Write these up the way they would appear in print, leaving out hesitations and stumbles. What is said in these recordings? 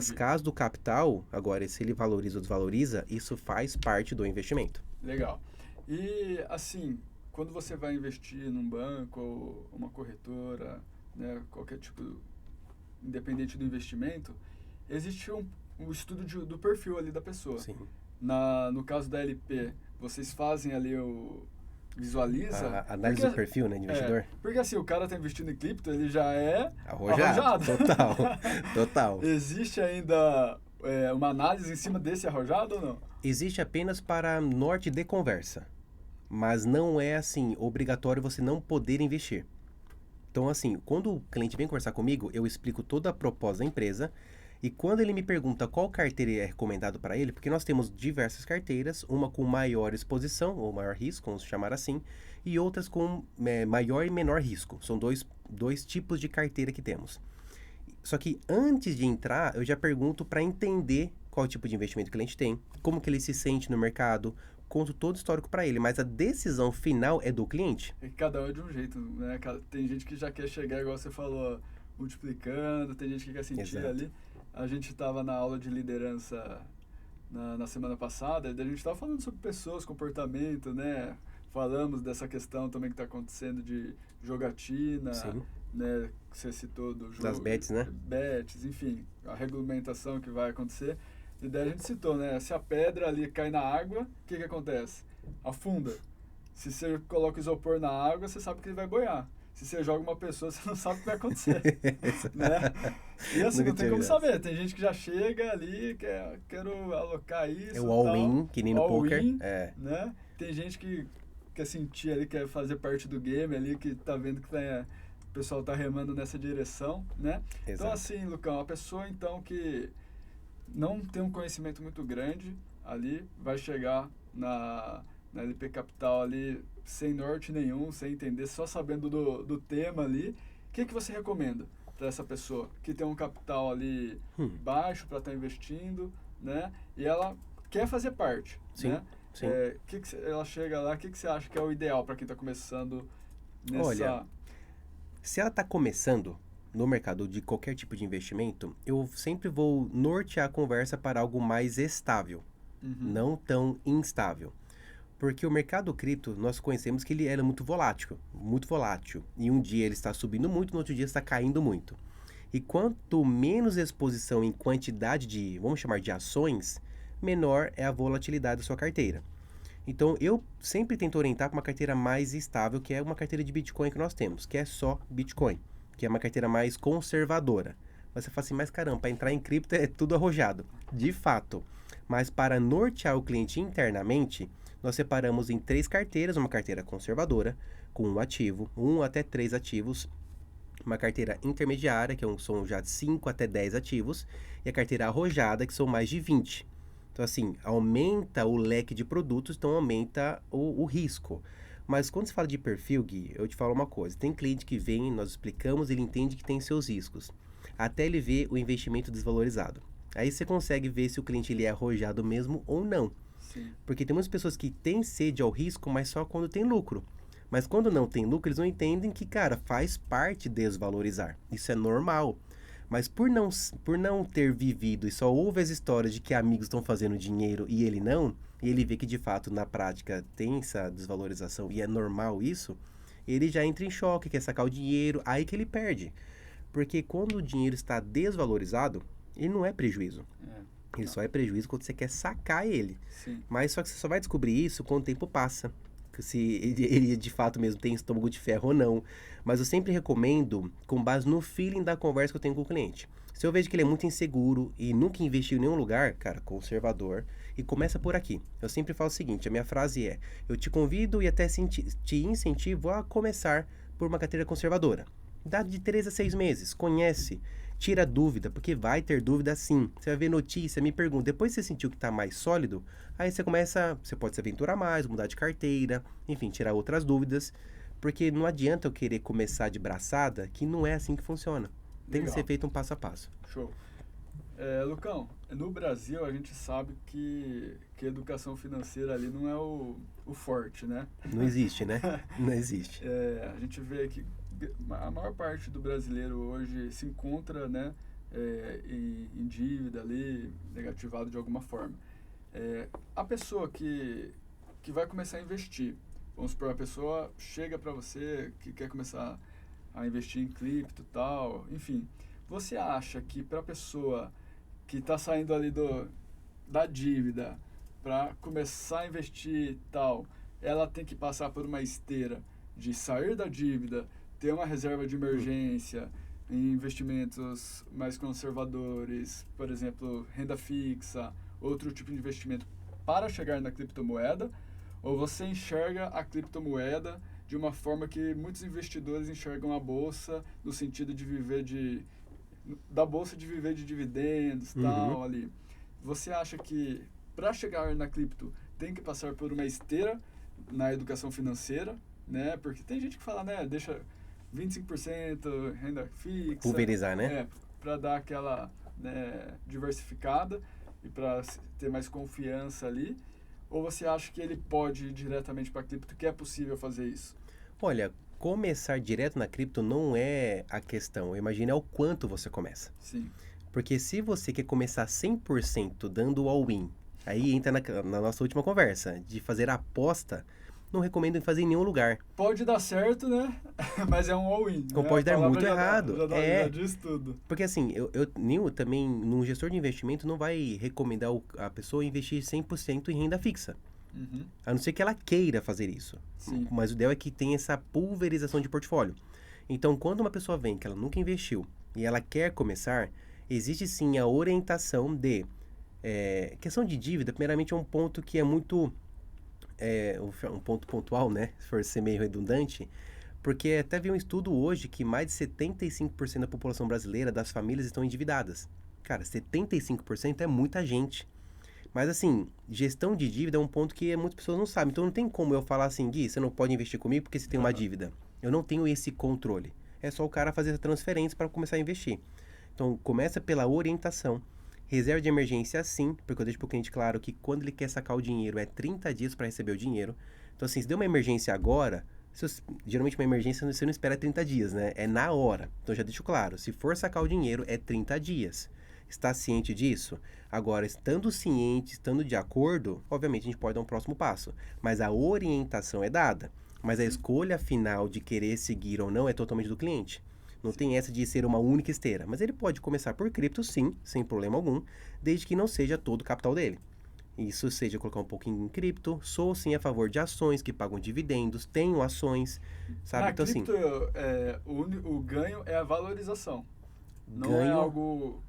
Mas caso do capital, agora, se ele valoriza ou desvaloriza, isso faz parte do investimento. Legal. E, assim, quando você vai investir num banco ou uma corretora, né, qualquer tipo, independente do investimento, existe um estudo do perfil ali da pessoa. Sim. No caso da LP, vocês fazem ali visualiza. A análise do perfil, né, de investidor? Porque assim, o cara está investindo em cripto, ele já é Arrojado. Total. Total. Existe ainda uma análise em cima desse arrojado ou não? Existe apenas para norte de conversa. Mas não é, assim, obrigatório você não poder investir. Então, assim, quando o cliente vem conversar comigo, eu explico toda a proposta da empresa. E quando ele me pergunta qual carteira é recomendado para ele, porque nós temos diversas carteiras, uma com maior exposição, ou maior risco, vamos chamar assim, e outras com maior e menor risco. São dois tipos de carteira que temos. Só que antes de entrar, eu já pergunto para entender qual tipo de investimento que o cliente tem, como que ele se sente no mercado, conto todo o histórico para ele, mas a decisão final é do cliente. E cada um é de um jeito, né? Tem gente que já quer chegar, igual você falou, multiplicando, tem gente que quer sentir Exato. ali. A gente estava na aula de liderança na semana passada, e a gente estava falando sobre pessoas, comportamento, né? Falamos dessa questão também que está acontecendo de jogatina, Sim. né? Que você citou do jogo. Das bets, né? Bets, enfim, a regulamentação que vai acontecer. E daí a gente citou, né? Se a pedra ali cai na água, o que afunda? Afunda. Se você coloca isopor na água, você sabe que ele vai boiar. Se você joga uma pessoa, você não sabe o que vai acontecer. Né? E assim, não tem como saber. Tem gente que já chega ali, quero alocar isso. É o all-in, que nem no poker. Né? Tem gente que quer sentir ali, quer fazer parte do game ali, que tá vendo que o pessoal tá remando nessa direção, né? Exato. Então assim, Lucão, a pessoa então que não tem um conhecimento muito grande ali, vai chegar na LP Capital ali sem norte nenhum, sem entender, só sabendo do tema ali. O que você recomenda para essa pessoa que tem um capital ali baixo para estar investindo, né? E ela quer fazer parte, sim, né? Sim. Ela chega lá, o que você acha que é o ideal para quem está começando nessa... Olha, se ela está começando no mercado de qualquer tipo de investimento, eu sempre vou nortear a conversa para algo mais estável, não tão instável. Porque o mercado cripto, nós conhecemos que ele era muito volátil. E um dia ele está subindo muito, no outro dia está caindo muito. E quanto menos exposição em quantidade de, vamos chamar de ações, menor é a volatilidade da sua carteira. Então, eu sempre tento orientar para uma carteira mais estável, que é uma carteira de Bitcoin que nós temos, que é só Bitcoin, que é uma carteira mais conservadora. Mas você fala assim, mas caramba, para entrar em cripto é tudo arrojado. De fato. Mas para nortear o cliente internamente, nós separamos em 3 carteiras, uma carteira conservadora, com um ativo, 1 até 3 ativos, uma carteira intermediária, que são já 5 até 10 ativos, e a carteira arrojada, que são mais de 20. Então, assim, aumenta o leque de produtos, então aumenta o risco. Mas quando se fala de perfil, Gui, eu te falo uma coisa. Tem cliente que vem, nós explicamos, ele entende que tem seus riscos. Até ele ver o investimento desvalorizado. Aí você consegue ver se o cliente ele é arrojado mesmo ou não. Sim. Porque tem muitas pessoas que têm sede ao risco, mas só quando tem lucro. Mas quando não tem lucro, eles não entendem que, cara, faz parte desvalorizar. Isso é normal. Mas por não ter vivido e só ouve as histórias de que amigos estão fazendo dinheiro e ele não, e ele vê que de fato na prática tem essa desvalorização e é normal isso, ele já entra em choque, quer sacar o dinheiro, aí que ele perde. Porque quando o dinheiro está desvalorizado, ele não é prejuízo. Ele só é prejuízo quando você quer sacar ele. Sim. Mas só que você só vai descobrir isso quando o tempo passa. Se ele de fato mesmo tem estômago de ferro ou não. Mas eu sempre recomendo com base no feeling da conversa que eu tenho com o cliente. Se eu vejo que ele é muito inseguro e nunca investiu em nenhum lugar, cara, conservador, e começa por aqui. Eu sempre falo o seguinte, a minha frase é, eu te convido e até te incentivo a começar por uma carteira conservadora. Dá de 3 a 6 meses, conhece, tira dúvida, porque vai ter dúvida sim. Você vai ver notícia, me pergunta, depois você sentiu que está mais sólido, aí você pode se aventurar mais, mudar de carteira, enfim, tirar outras dúvidas, porque não adianta eu querer começar de braçada, que não é assim que funciona. Tem que ser feito um passo a passo. Show. Lucão, no Brasil a gente sabe que educação financeira ali não é o forte, né? Não existe, né? Não existe. A gente vê que a maior parte do brasileiro hoje se encontra, né, em dívida ali, negativado de alguma forma. A pessoa que vai começar a investir, vamos supor, a pessoa chega para você que quer começar a investir em cripto e tal, enfim, você acha que para a pessoa que está saindo ali da dívida para começar a investir e tal, ela tem que passar por uma esteira de sair da dívida, ter uma reserva de emergência, em investimentos mais conservadores, por exemplo, renda fixa, outro tipo de investimento para chegar na criptomoeda, ou você enxerga a criptomoeda de uma forma que muitos investidores enxergam a bolsa no sentido de viver da bolsa de viver de dividendos, tal, ali. Você acha que para chegar na cripto tem que passar por uma esteira na educação financeira, né? Porque tem gente que fala, né, deixa 25% renda fixa. Pulverizar, né? Para dar aquela, né, diversificada e para ter mais confiança ali. Ou você acha que ele pode ir diretamente para a cripto, que é possível fazer isso? Olha, começar direto na cripto não é a questão. Imagina o quanto você começa. Sim. Porque se você quer começar 100% dando all-in, aí entra na nossa última conversa, de fazer aposta, não recomendo fazer em nenhum lugar. Pode dar certo, né? Mas é um all-in. Ou pode dar muito errado. Já diz tudo. Porque assim, eu também, num gestor de investimento, não vai recomendar a pessoa investir 100% em renda fixa. A não ser que ela queira fazer isso. Sim. Mas o ideal é que tenha essa pulverização de portfólio. Então, quando uma pessoa vem que ela nunca investiu e ela quer começar, existe sim a orientação de... questão de dívida, primeiramente, é um ponto que é muito... um ponto pontual, né? Se for ser meio redundante. Porque até vi um estudo hoje que mais de 75% da população brasileira, das famílias, estão endividadas. Cara, 75% é muita gente. Mas assim, gestão de dívida é um ponto que muitas pessoas não sabem. Então não tem como eu falar assim, Gui, você não pode investir comigo porque você tem uma dívida. Eu não tenho esse controle. É só o cara fazer essa transferência para começar a investir. Então começa pela orientação. Reserva de emergência sim, porque eu deixo para o cliente claro que quando ele quer sacar o dinheiro é 30 dias para receber o dinheiro. Então assim, se deu uma emergência agora, geralmente uma emergência você não espera 30 dias, né? É na hora. Então já deixo claro, se for sacar o dinheiro é 30 dias. Está ciente disso? Agora, estando ciente, estando de acordo, obviamente a gente pode dar um próximo passo. Mas a orientação é dada. Mas a escolha final de querer seguir ou não é totalmente do cliente. Não tem essa de ser uma única esteira. Mas ele pode começar por cripto, sim, sem problema algum, desde que não seja todo o capital dele. Isso seja colocar um pouquinho em cripto. Sou sim a favor de ações que pagam dividendos, tenho ações, sabe? Na então cripto, assim, o ganho é a valorização. Não ganho... é algo...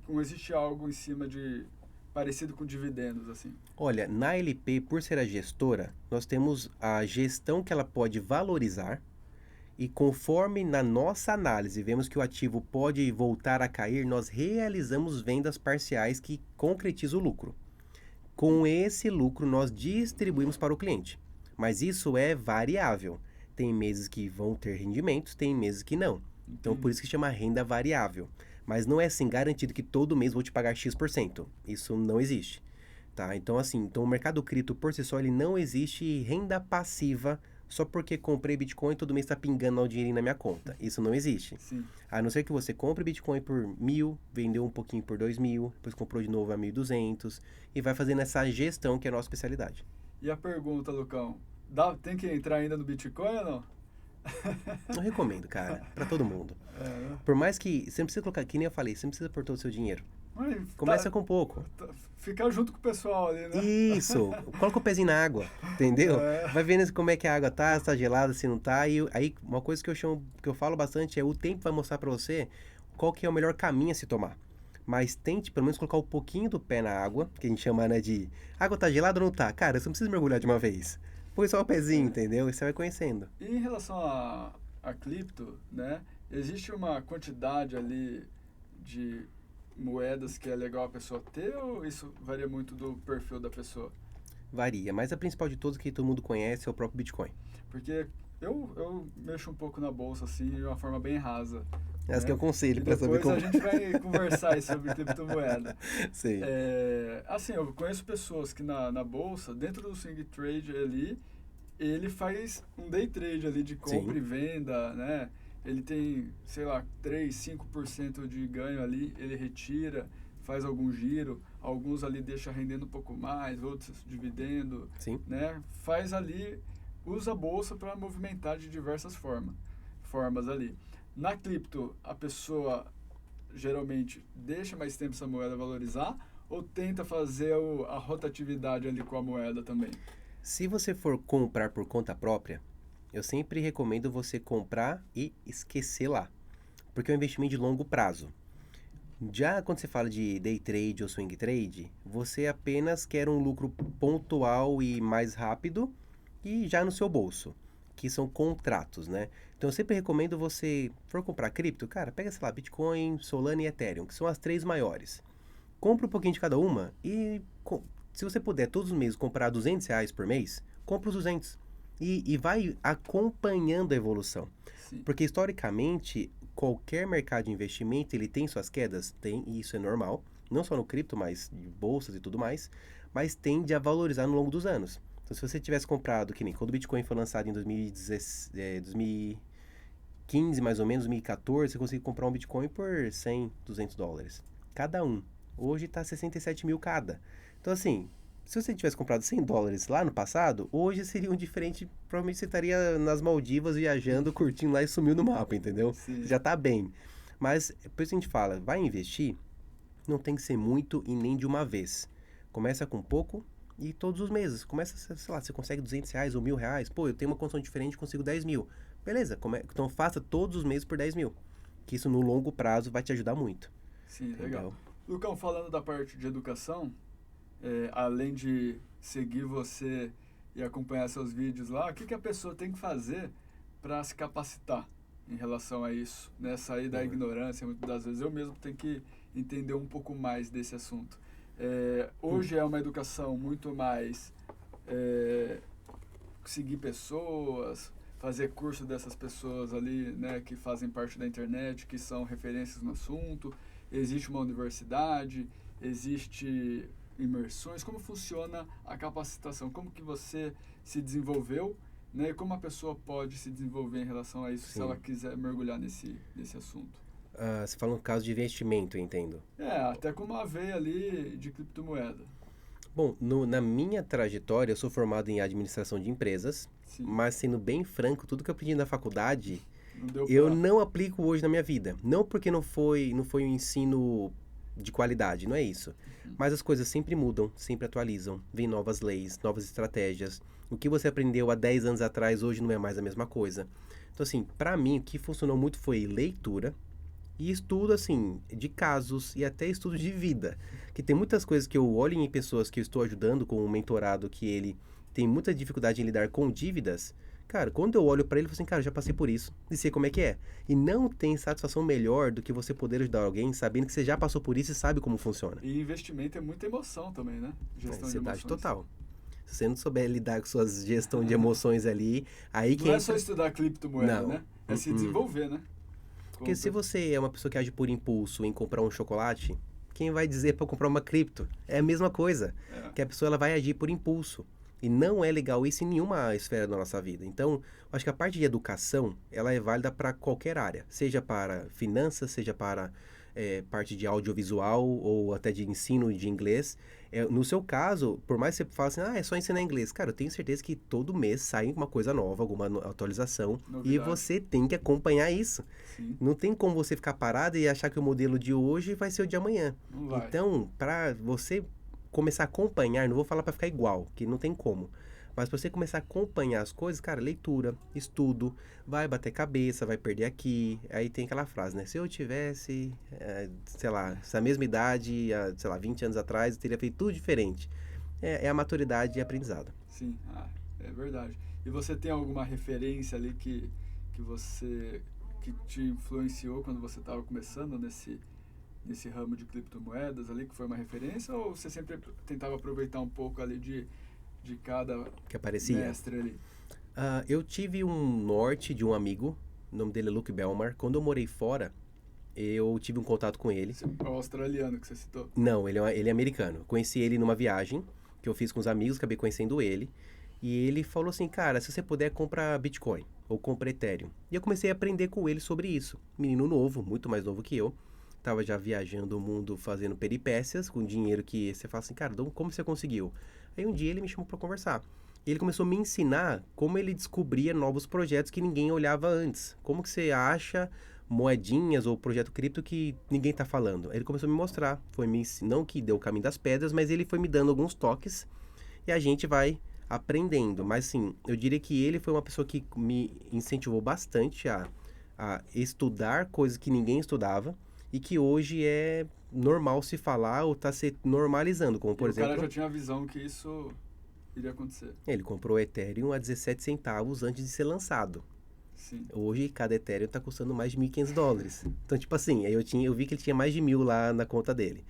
Não existe algo em cima de... parecido com dividendos, assim. Olha, na LP, por ser a gestora, nós temos a gestão que ela pode valorizar e conforme na nossa análise vemos que o ativo pode voltar a cair, nós realizamos vendas parciais que concretizam o lucro. Com esse lucro, nós distribuímos para o cliente. Mas isso é variável. Tem meses que vão ter rendimentos, tem meses que não. Então, por isso que chama renda variável. Mas não é assim garantido que todo mês vou te pagar X%. Isso não existe. Tá? Então, assim, o mercado cripto por si só, ele não existe renda passiva só porque comprei Bitcoin e todo mês está pingando o dinheirinho na minha conta. Isso não existe. Sim. A não ser que você compre Bitcoin por 1.000, vendeu um pouquinho por 2.000, depois comprou de novo a 1.200 e vai fazendo essa gestão que é a nossa especialidade. E a pergunta, Lucão, tem que entrar ainda no Bitcoin ou não? Eu recomendo, cara, pra todo mundo. Né? Por mais que você não precisa colocar, que nem eu falei, você não precisa pôr todo o seu dinheiro. Mas Começa com pouco. Ficar junto com o pessoal ali, né? Isso, coloca o pezinho na água, entendeu? Vai vendo como é que a água tá, se tá gelada, se não tá. E aí, uma coisa que eu falo bastante é o tempo vai mostrar pra você qual que é o melhor caminho a se tomar. Mas tente pelo menos colocar um pouquinho do pé na água, que a gente chama, né, de água tá gelada ou não tá? Cara, você não precisa mergulhar de uma vez. Põe só o pezinho, entendeu? E você vai conhecendo. E em relação a cripto, né? Existe uma quantidade ali de moedas que é legal a pessoa ter ou isso varia muito do perfil da pessoa? Varia, mas a principal de todas que todo mundo conhece é o próprio Bitcoin. Porque eu mexo um pouco na bolsa assim de uma forma bem rasa. Essa que é o conselho para saber como... Depois a gente vai conversar aí sobre criptomoeda. Sim. Assim, eu conheço pessoas que na bolsa, dentro do swing trade ali, ele faz um day trade ali de compra e venda, né? ele tem, sei lá, 3, 5% de ganho ali, ele retira, faz algum giro, alguns ali deixa rendendo um pouco mais, outros dividendo, Sim. né? Faz ali, usa a bolsa para movimentar de diversas formas ali. Na cripto, a pessoa geralmente deixa mais tempo essa moeda valorizar ou tenta fazer a rotatividade ali com a moeda também? Se você for comprar por conta própria, eu sempre recomendo você comprar e esquecer lá, porque é um investimento de longo prazo. Já quando você fala de day trade ou swing trade, você apenas quer um lucro pontual e mais rápido e já no seu bolso, que são contratos, né? Então eu sempre recomendo você, for comprar cripto, cara, pega, sei lá, Bitcoin, Solana e Ethereum, que são as três maiores. Compra um pouquinho de cada uma e se você puder todos os meses comprar R$ 200 por mês, compra os 200 e vai acompanhando a evolução. Sim. Porque historicamente, qualquer mercado de investimento, ele tem suas quedas? Tem, e isso é normal. Não só no cripto, mas de bolsas e tudo mais. Mas tende a valorizar no longo dos anos. Então, se você tivesse comprado, que nem quando o Bitcoin foi lançado em 2015, mais ou menos, 2014, você conseguiu comprar um Bitcoin por 100, $200. Cada um. Hoje está 67 mil cada. Então, assim, se você tivesse comprado $100 lá no passado, hoje seria um diferente. Provavelmente você estaria nas Maldivas viajando, curtindo lá e sumiu no mapa, entendeu? Sim. Já tá bem. Mas, por isso a gente fala, vai investir, não tem que ser muito e nem de uma vez. Começa com pouco e todos os meses. Começa, sei lá, você consegue R$ 200 ou R$ 1.000. Pô, eu tenho uma condição diferente, consigo 10 mil. Beleza, então faça todos os meses por 10 mil. Que isso no longo prazo vai te ajudar muito. Sim, entendeu? legal. Lucão, falando da parte de educação, além de seguir você e acompanhar seus vídeos lá, o que a pessoa tem que fazer para se capacitar em relação a isso, né? Sair da ignorância, muitas das vezes. Eu mesmo tenho que entender um pouco mais desse assunto. Hoje é uma educação muito mais seguir pessoas, fazer curso dessas pessoas ali, né, que fazem parte da internet, que são referências no assunto. Existe uma universidade, existe imersões. Como funciona a capacitação? Como que você se desenvolveu, né? E como a pessoa pode se desenvolver em relação a isso, Sim. se ela quiser mergulhar nesse assunto? Você fala no caso de investimento, eu entendo. Até com uma veia ali de criptomoeda. Bom, na minha trajetória, eu sou formado em administração de empresas, Sim. mas sendo bem franco, tudo que eu aprendi na faculdade, Não eu não aplico hoje na minha vida. Não porque não foi um ensino de qualidade, não é isso. Mas as coisas sempre mudam, sempre atualizam, vem novas leis, novas estratégias. O que você aprendeu há 10 anos atrás, hoje não é mais a mesma coisa. Então, assim, pra mim, o que funcionou muito foi leitura e estudo, assim, de casos e até estudo de vida. Que tem muitas coisas que eu olho em pessoas que eu estou ajudando com um mentorado que ele tem muita dificuldade em lidar com dívidas. Cara, quando eu olho pra ele, eu falo assim, cara, eu já passei por isso e sei como é que é. E não tem satisfação melhor do que você poder ajudar alguém sabendo que você já passou por isso e sabe como funciona. E investimento é muita emoção também, né? Gestão de Ansiedade emoções. total. Se você não souber lidar com suas gestão de emoções ali, aí que Não é entra... só estudar criptomoeda, Não. né? É se desenvolver, né? Porque se você é uma pessoa que age por impulso em comprar um chocolate, quem vai dizer para comprar uma cripto? É a mesma coisa. Que a pessoa ela vai agir por impulso. E não é legal isso em nenhuma esfera da nossa vida. Então, eu acho que a parte de educação, ela é válida para qualquer área. Seja para finanças, seja para parte de audiovisual ou até de ensino de inglês. No seu caso, por mais que você fale assim, é só ensinar inglês. Cara, eu tenho certeza que todo mês sai uma coisa nova, alguma atualização. Novidade. E você tem que acompanhar isso. Sim. Não tem como você ficar parado e achar que o modelo de hoje vai ser o de amanhã. Não vai. Então, para você começar a acompanhar, não vou falar para ficar igual, que não tem como. Mas para você começar a acompanhar as coisas, cara, leitura, estudo, vai bater cabeça, vai perder aqui. Aí tem aquela frase, né? Se eu tivesse, sei lá, essa mesma idade, sei lá, 20 anos atrás, eu teria feito tudo diferente. É a maturidade e aprendizado. Sim, é verdade. E você tem alguma referência ali que te influenciou quando você estava começando nesse ramo de criptomoedas ali, que foi uma referência, ou você sempre tentava aproveitar um pouco ali de cada que aparecia. mestre ali? Eu tive um norte de um amigo, o nome dele é Luke Belmar. Quando eu morei fora, eu tive um contato com ele. É o australiano que você citou? Não, ele é americano. Conheci ele numa viagem que eu fiz com os amigos, acabei conhecendo ele. E ele falou assim, cara, se você puder, compra Bitcoin ou compra Ethereum. E eu comecei a aprender com ele sobre isso. Menino novo, muito mais novo que eu. Tava já viajando o mundo fazendo peripécias com dinheiro que você fala assim, cara, como você conseguiu? Aí um dia ele me chamou para conversar. E ele começou a me ensinar como ele descobria novos projetos que ninguém olhava antes. Como que você acha moedinhas ou projeto cripto que ninguém tá falando. Aí ele começou a me mostrar. Foi me não que deu o caminho das pedras, mas ele foi me dando alguns toques e a gente vai aprendendo. Mas sim, eu diria que ele foi uma pessoa que me incentivou bastante a estudar coisas que ninguém estudava e que hoje é normal se falar ou está se normalizando, como por E o exemplo... cara já tinha a visão que isso iria acontecer. Ele comprou o Ethereum a 17 centavos antes de ser lançado. Sim. Hoje, cada Ethereum está custando mais de $1.500. Então, tipo assim, aí eu vi que ele tinha mais de 1.000 lá na conta dele.